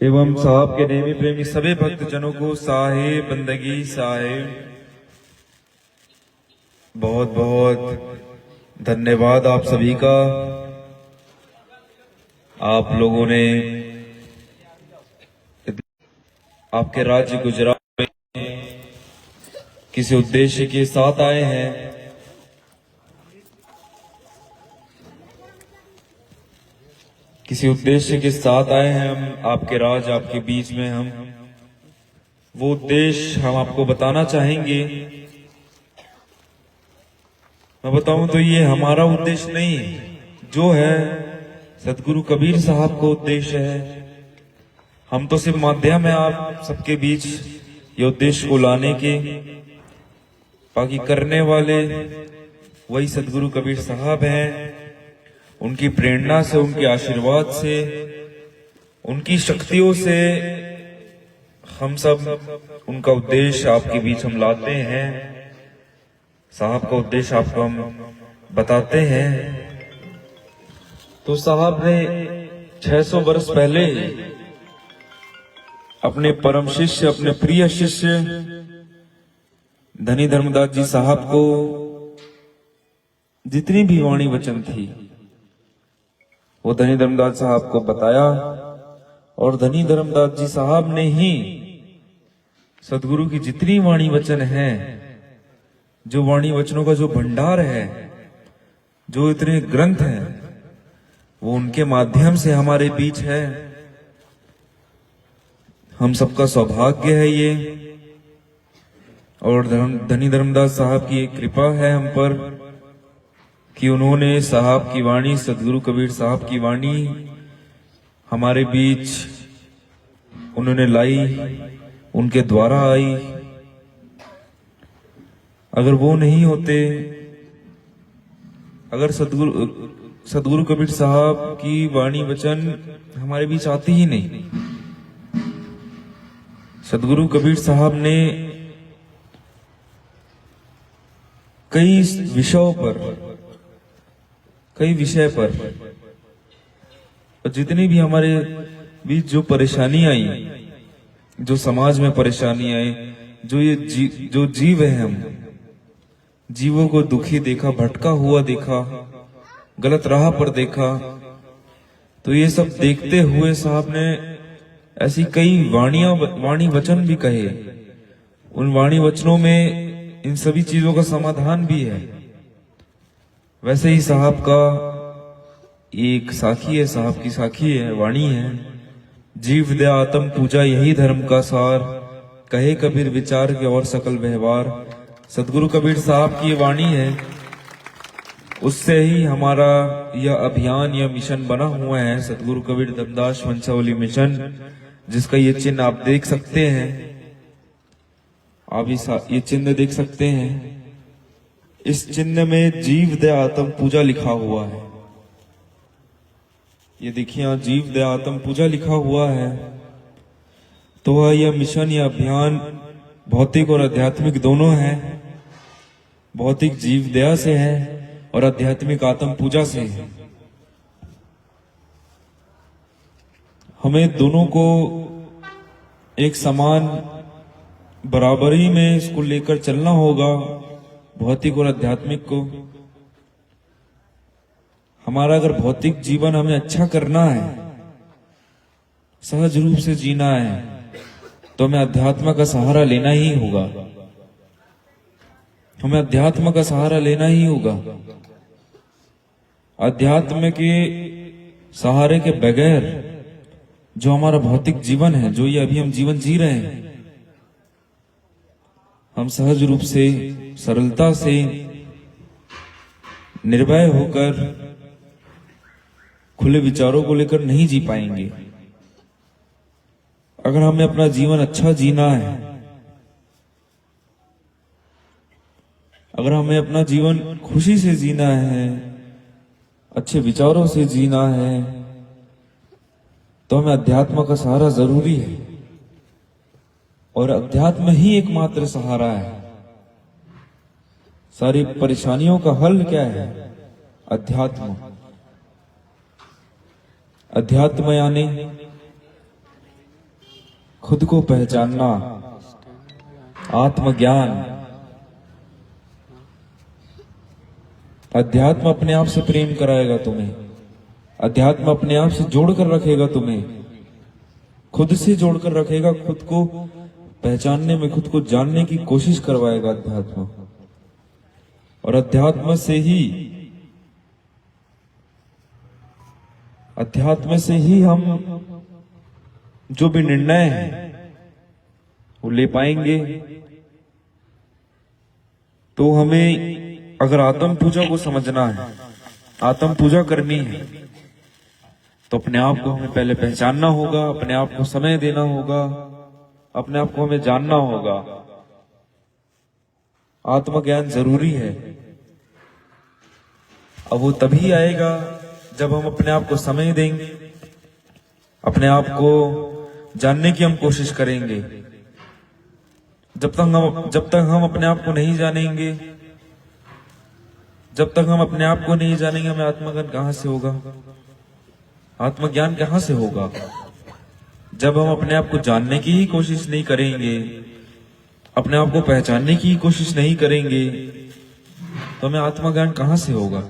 एवं साहब के नेमी प्रेमी सभी भक्त जनों को साहिब बंदगी साहिब बहुत बहुत धन्यवाद आप सभी का। आप लोगों ने आपके राज्य गुजरात में किसी उद्देश्य के साथ आए हैं। किसी उद्देश्य के साथ आए हैं हम आपके राज आपके बीच में। हम वो उद्देश्य हम आपको बताना चाहेंगे। मैं बताऊं तो ये हमारा उद्देश्य नहीं, जो है सदगुरु कबीर साहब का उद्देश्य है। हम तो सिर्फ माध्यम है आप सबके बीच ये उद्देश्य को लाने के, बाकी करने वाले वही सदगुरु कबीर साहब हैं। उनकी प्रेरणा से, उनके आशीर्वाद से, उनकी शक्तियों से हम सब उनका उद्देश्य आपके बीच हम लाते हैं। साहब का उद्देश्य आपको हम बताते हैं। तो साहब ने 600 वर्ष पहले अपने परम शिष्य, अपने प्रिय शिष्य धनी धर्मदास जी साहब को जितनी भी वाणी वचन थी वो धनी धर्मदास साहब को बताया, और धनी धर्मदास जी साहब ने ही सदगुरु की जितनी वाणी वचन है, जो वाणी वचनों का जो भंडार है, जो इतने ग्रंथ हैं, वो उनके माध्यम से हमारे बीच है। हम सबका सौभाग्य है ये, और धनी धर्मदास साहब की एक कृपा है हम पर कि उन्होंने साहब की वाणी, सदगुरु कबीर साहब की वाणी हमारे बीच उन्होंने लाई, उनके द्वारा आई। अगर वो नहीं होते, अगर सदगुरु कबीर साहब की वाणी वचन हमारे बीच आती ही नहीं। सदगुरु कबीर साहब ने कई विषयों पर, कई विषय पर, और जितनी भी हमारे बीच जो परेशानी आई, जो समाज में परेशानी आई, जो ये जो जीव है, हम जीवों को दुखी देखा, भटका हुआ देखा, गलत राह पर देखा, तो ये सब देखते हुए साहब ने ऐसी कई वाणी वचन भी कहे। उन वाणी वचनों में इन सभी चीजों का समाधान भी है। वैसे ही साहब का एक साखी है, साहब की साखी है, वाणी है, जीव दया आत्म पूजा यही धर्म का सार, कहे कबीर विचार के और सकल व्यवहार। सदगुरु कबीर साहब की ये वाणी है, उससे ही हमारा यह अभियान, यह मिशन बना हुआ है, सदगुरु कबीर धर्मदास वंशावली मिशन, जिसका ये चिन्ह आप देख सकते हैं। आप ये चिन्ह देख सकते हैं। इस चिन्ह में जीव दया आत्म पूजा लिखा हुआ है। ये देखिए, जीव दया आत्म पूजा लिखा हुआ है। तो यह मिशन, यह अभियान भौतिक और आध्यात्मिक दोनों है। भौतिक जीव दया से है और आध्यात्मिक आत्म पूजा से है। हमें दोनों को एक समान बराबरी में इसको लेकर चलना होगा, भौतिक और आध्यात्मिक को। हमारा अगर भौतिक जीवन हमें अच्छा करना है, सहज रूप से जीना है, तो हमें अध्यात्म का सहारा लेना ही होगा। हमें अध्यात्म का सहारा लेना ही होगा। अध्यात्म के सहारे के बगैर जो हमारा भौतिक जीवन है, जो ये अभी हम जीवन जी रहे हैं, हम सहज रूप से, सरलता से, निर्भय होकर, खुले विचारों को लेकर नहीं जी पाएंगे। अगर हमें अपना जीवन अच्छा जीना है, अगर हमें अपना जीवन खुशी से जीना है, अच्छे विचारों से जीना है, तो हमें अध्यात्म का सहारा जरूरी है। और अध्यात्म ही एकमात्र सहारा है। सारी परेशानियों का हल क्या है? अध्यात्म। अध्यात्म यानी खुद को पहचानना, आत्मज्ञान, अध्यात्म अपने आप से प्रेम कराएगा तुम्हें, अध्यात्म अपने आप से जोड़कर रखेगा तुम्हें, खुद से जोड़कर रखेगा, खुद को पहचानने में, खुद को जानने की कोशिश करवाएगा अध्यात्म। और अध्यात्म से ही हम जो भी निर्णय है वो ले पाएंगे। तो हमें अगर आत्म पूजा को समझना है, आत्म पूजा करनी है, तो अपने आप को हमें पहले पहचानना होगा, अपने आप को समय देना होगा, अपने आप को हमें जानना होगा। आत्मज्ञान जरूरी है। अब वो तभी आएगा जब हम अपने आप को समय देंगे, अपने आप को जानने की हम कोशिश करेंगे। जब तक हम अपने आप को नहीं जानेंगे, जब तक हम अपने आप को नहीं जानेंगे, हमें आत्मज्ञान कहां से होगा? आत्मज्ञान कहां से होगा? जब हम अपने आप को जानने की ही कोशिश नहीं करेंगे, अपने आप को पहचानने की कोशिश नहीं करेंगे, तो हमें आत्मज्ञान कहां से होगा?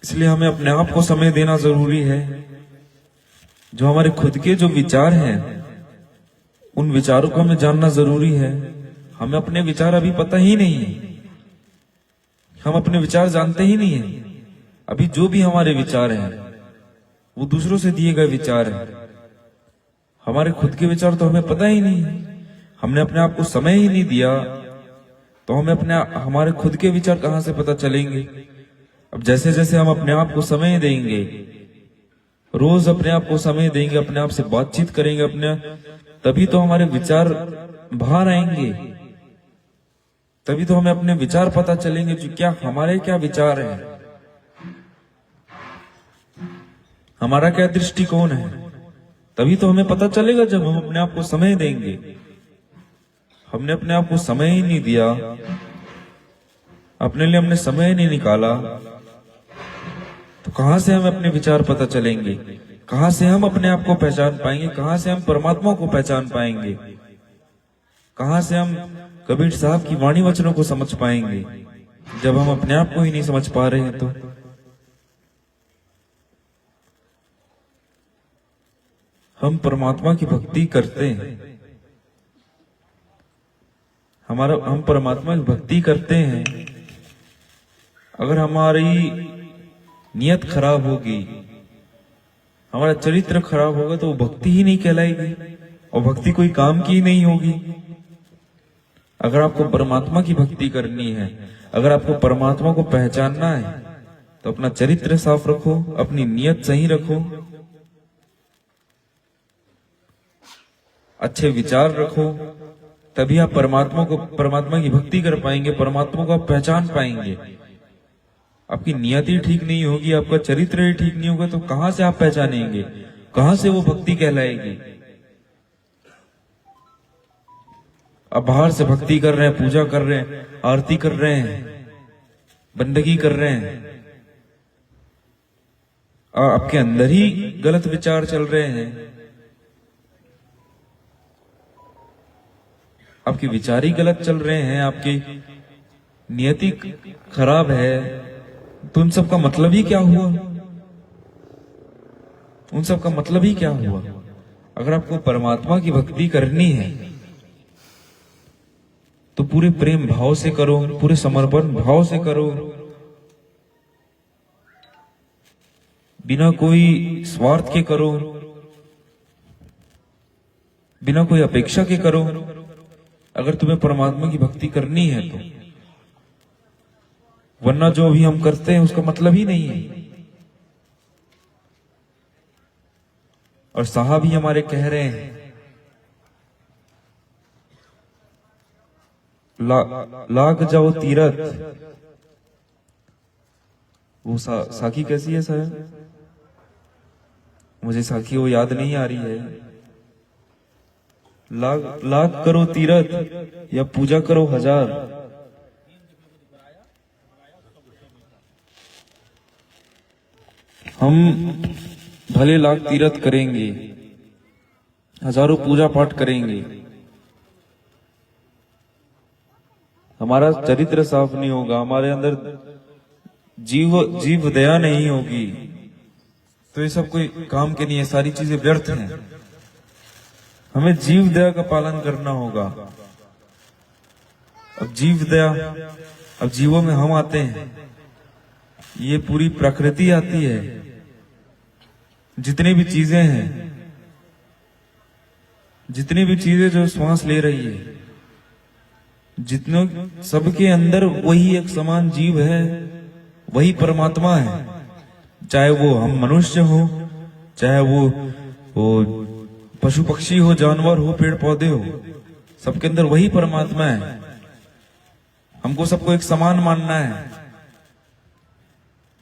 इसलिए हमें अपने आप को समय देना जरूरी है। जो हमारे खुद के जो विचार हैं, उन विचारों को हमें जानना जरूरी है। हमें अपने विचार अभी पता ही नहीं है, हम अपने विचार जानते ही नहीं है। अभी जो भी हमारे विचार हैं वो दूसरों से दिए गए विचार हैं। हमारे खुद के विचार तो हमें पता ही नहीं है। हमने अपने आप को समय ही नहीं दिया, तो हमारे खुद के विचार कहां से पता चलेंगे? अब जैसे जैसे हम अपने आप को समय देंगे, रोज अपने आप को समय देंगे, अपने आप से बातचीत करेंगे, तभी तो हमारे विचार बाहर आएंगे, तभी तो हमें अपने विचार पता चलेंगे, जो हमारे क्या विचार हैं, हमारा क्या दृष्टिकोण है। तभी तो हमें पता चलेगा जब हम अपने आप को समय देंगे। हमने अपने आप को समय ही नहीं दिया, अपने लिए हमने समय नहीं निकाला, तो कहां से हमें अपने विचार पता चलेंगे? कहां से हम अपने आप को पहचान पाएंगे? कहां से हम परमात्मा को पहचान पाएंगे? कहां से हम कबीर साहब की वाणी वचनों को समझ पाएंगे, जब हम अपने आप को ही नहीं समझ पा रहे हैं? तो हम परमात्मा की भक्ति करते हैं, हम परमात्मा की भक्ति करते हैं। अगर हमारी नियत खराब होगी, हमारा चरित्र खराब होगा, तो वो भक्ति ही नहीं कहलाएगी, और भक्ति कोई काम की ही नहीं होगी। अगर आपको परमात्मा की भक्ति करनी है, अगर आपको परमात्मा को पहचानना है, तो अपना चरित्र साफ रखो, अपनी नियत सही रखो, अच्छे विचार रखो, तभी आप परमात्मा की भक्ति कर पाएंगे, परमात्मा को आप पहचान पाएंगे। आपकी नियत ही ठीक नहीं होगी, आपका चरित्र ही ठीक नहीं होगा, तो कहां से आप पहचानेंगे? कहां से वो भक्ति कहलाएगी? आप बाहर से भक्ति कर रहे हैं, पूजा कर रहे हैं, आरती कर रहे हैं, बंदगी कर रहे हैं, आपके अंदर ही गलत विचार चल रहे हैं, आपके विचार ही गलत चल रहे हैं, आपकी नियति खराब है, तो उन सब का मतलब ही क्या हुआ? उन सब का मतलब ही क्या हुआ? अगर आपको परमात्मा की भक्ति करनी है, तो पूरे प्रेम भाव से करो, पूरे समर्पण भाव से करो, बिना कोई स्वार्थ के करो, बिना कोई अपेक्षा के करो। अगर तुम्हें परमात्मा की भक्ति करनी है तो, वरना जो अभी हम करते हैं उसका मतलब ही नहीं है। और साहब ही हमारे कह रहे हैं, लाग जाओ तीरथ। वो साखी कैसी है साहब? मुझे साखी वो याद नहीं आ रही है। लाख करो तीरथ या पूजा करो हजार। हम भले लाख तीर्थ करेंगे, हजारों पूजा पाठ करेंगे, हमारा चरित्र साफ नहीं होगा, हमारे अंदर जीव दया नहीं होगी, तो ये सब कोई काम के नहीं है, सारी चीजें व्यर्थ हैं। हमें जीव दया का पालन करना होगा। अब जीव दया, अब जीवों में हम आते हैं, ये पूरी प्रकृति आती है, जितनी भी चीजें हैं, जितनी भी चीजें जो श्वास ले रही है, जितने सबके अंदर वही एक समान जीव है, वही परमात्मा है। चाहे वो हम मनुष्य हो, चाहे वो पशु पक्षी हो, जानवर हो, पेड़ पौधे हो, सबके अंदर वही परमात्मा है। हमको सबको एक समान मानना है,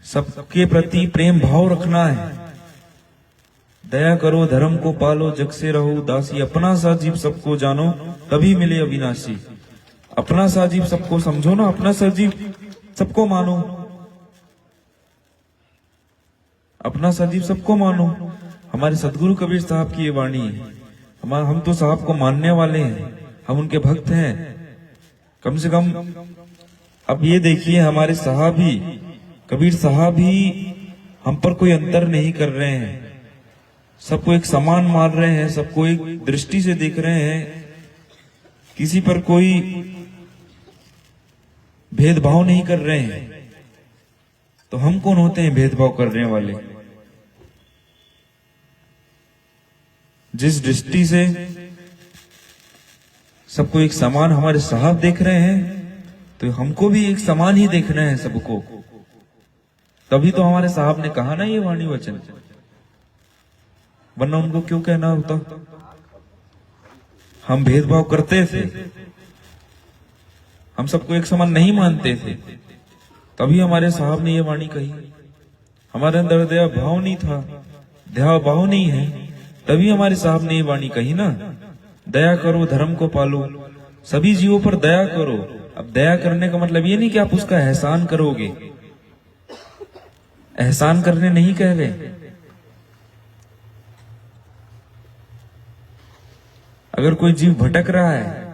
सबके प्रति प्रेम भाव रखना है। दया करो, धर्म को पालो, जग से रहो दासी, अपना सा जीव सबको जानो, तभी मिले अविनाशी। अपना सा जीव सबको समझो ना, अपना सा जीव सबको मानो, अपना सा जीव सबको मानो। हमारे सदगुरु कबीर साहब की ये वाणी है। हम तो साहब को मानने वाले हैं, हम उनके भक्त हैं। कम से कम अब ये देखिए, हमारे साहब ही, कबीर साहब ही हम पर कोई अंतर नहीं कर रहे हैं, सबको एक समान मान रहे हैं, सबको एक दृष्टि से देख रहे हैं, किसी पर कोई भेदभाव नहीं कर रहे हैं। तो हम कौन होते हैं भेदभाव करने वाले? जिस दृष्टि से सबको एक समान हमारे साहब देख रहे हैं, तो हमको भी एक समान ही देखना है सबको। तभी तो हमारे साहब ने कहा ना ये वाणी वचन, वरना उनको क्यों कहना होता? हम भेदभाव करते थे, हम सबको एक समान नहीं मानते थे, तभी हमारे साहब ने ये वाणी कही। हमारे अंदर दया भाव नहीं था, दया भाव नहीं है, तभी हमारे साहब ने ये वाणी कही ना, दया करो, धर्म को पालो, सभी जीवों पर दया करो। अब दया करने का मतलब ये नहीं कि आप उसका एहसान करोगे, एहसान करने नहीं कह रहे। अगर कोई जीव भटक रहा है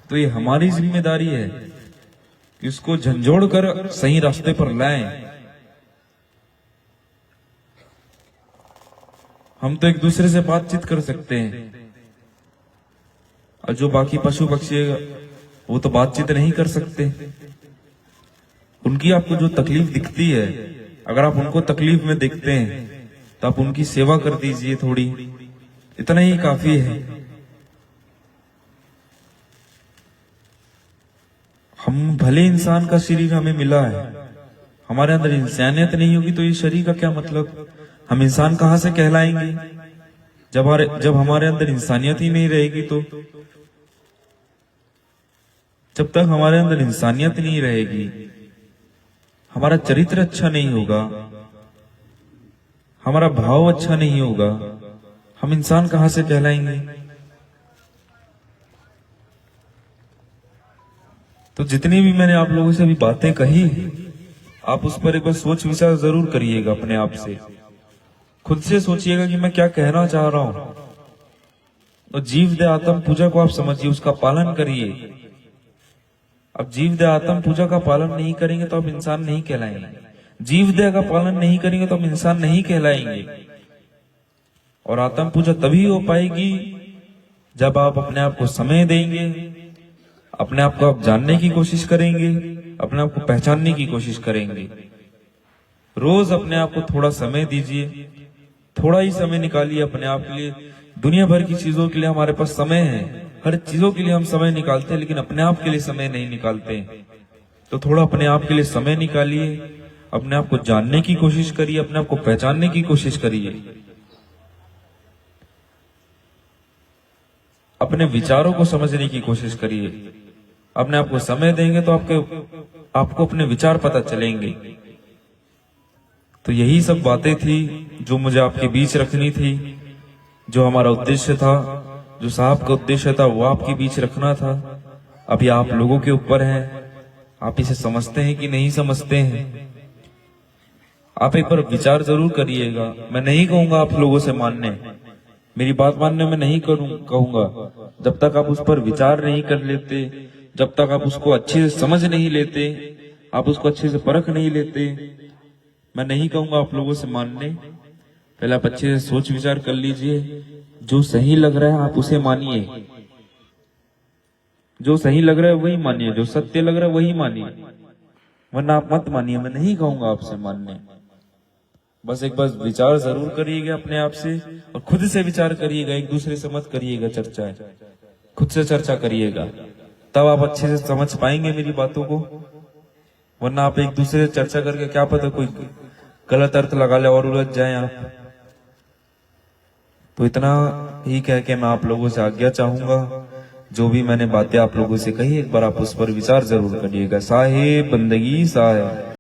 तो ये हमारी जिम्मेदारी है कि उसको झंझोड़ कर सही रास्ते पर लाएं। हम तो एक दूसरे से बातचीत कर सकते हैं, और जो बाकी पशु पक्षी है वो तो बातचीत नहीं कर सकते। उनकी आपको जो तकलीफ दिखती है, अगर आप उनको तकलीफ में देखते हैं तो आप उनकी सेवा कर दीजिए थोड़ी, इतना ही काफी है। हम भले इंसान का शरीर हमें मिला है, हमारे अंदर इंसानियत नहीं होगी तो ये शरीर का क्या मतलब? हम इंसान कहां से कहलाएंगे जब हमारे अंदर इंसानियत ही नहीं रहेगी? तो जब तक हमारे अंदर इंसानियत नहीं रहेगी, हमारा चरित्र अच्छा नहीं होगा, हमारा भाव अच्छा नहीं होगा, हम इंसान कहां से कहलाएंगे? तो जितनी भी मैंने आप लोगों से अभी बातें कही, आप उस पर एक बार सोच विचार जरूर करिएगा। अपने आप से खुद से सोचिएगा कि मैं क्या कहना चाह रहा हूं। तो जीव दया आत्म पूजा को आप समझिए, उसका पालन करिए। अब जीव दया आत्म पूजा का पालन नहीं करेंगे तो आप इंसान नहीं कहलाएंगे, जीव दया का पालन नहीं करेंगे तो हम इंसान नहीं कहलाएंगे। और आत्म पूजा तभी हो पाएगी जब आप अपने आप को समय देंगे, अपने आप को आप जानने की कोशिश करेंगे, अपने आप को पहचानने की कोशिश करेंगे। रोज अपने आप को थोड़ा समय दीजिए, थोड़ा ही समय निकालिए अपने आप के लिए। दुनिया भर की चीजों के लिए हमारे पास समय है, हर चीजों के लिए हम समय निकालते हैं, लेकिन अपने आप के लिए समय नहीं निकालते। तो थोड़ा अपने आप के लिए समय निकालिए, अपने आप को जानने की कोशिश करिए, अपने आप को पहचानने की कोशिश करिए, अपने विचारों को समझने की कोशिश करिए। अपने आप को समय देंगे तो आपको अपने विचार पता चलेंगे। तो यही सब बातें थी जो मुझे आपके बीच रखनी थी, जो हमारा उद्देश्य था, जो साहब का उद्देश्य था, वो आपके बीच रखना था। अभी आप लोगों के ऊपर है, आप इसे समझते हैं कि नहीं समझते हैं। आप एक बार विचार जरूर करिएगा। मैं नहीं कहूंगा आप लोगों से मानने, मेरी बात मानने में नहीं कहूंगा। जब तक आप उस पर विचार नहीं कर लेते, जब तक आप उसको अच्छे से समझ नहीं लेते, आप उसको अच्छे से परख नहीं लेते, मैं नहीं कहूंगा आप लोगों से मानने। पहले आप अच्छे से सोच विचार कर लीजिए। जो सही लग रहा है आप उसे मानिए, जो सही लग रहा है वही मानिए, जो सत्य लग रहा है वही मानिए, वरना आप मत मानिए। मैं नहीं कहूंगा आपसे मानने। बस एक बार विचार जरूर करिएगा अपने आप से, और खुद से विचार करिएगा, एक दूसरे से मत करिएगा चर्चा, खुद से चर्चा करिएगा, तब आप अच्छे से समझ पाएंगे मेरी बातों को। वरना आप एक दूसरे से चर्चा करके क्या पता कोई गलत अर्थ लगा ले और उलझ जाए आप। तो इतना ही कह के मैं आप लोगों से आज्ञा चाहूंगा। जो भी मैंने बातें आप लोगों से कही, एक बार आप उस पर विचार जरूर करिएगा। साहेब बंदगी साहेब।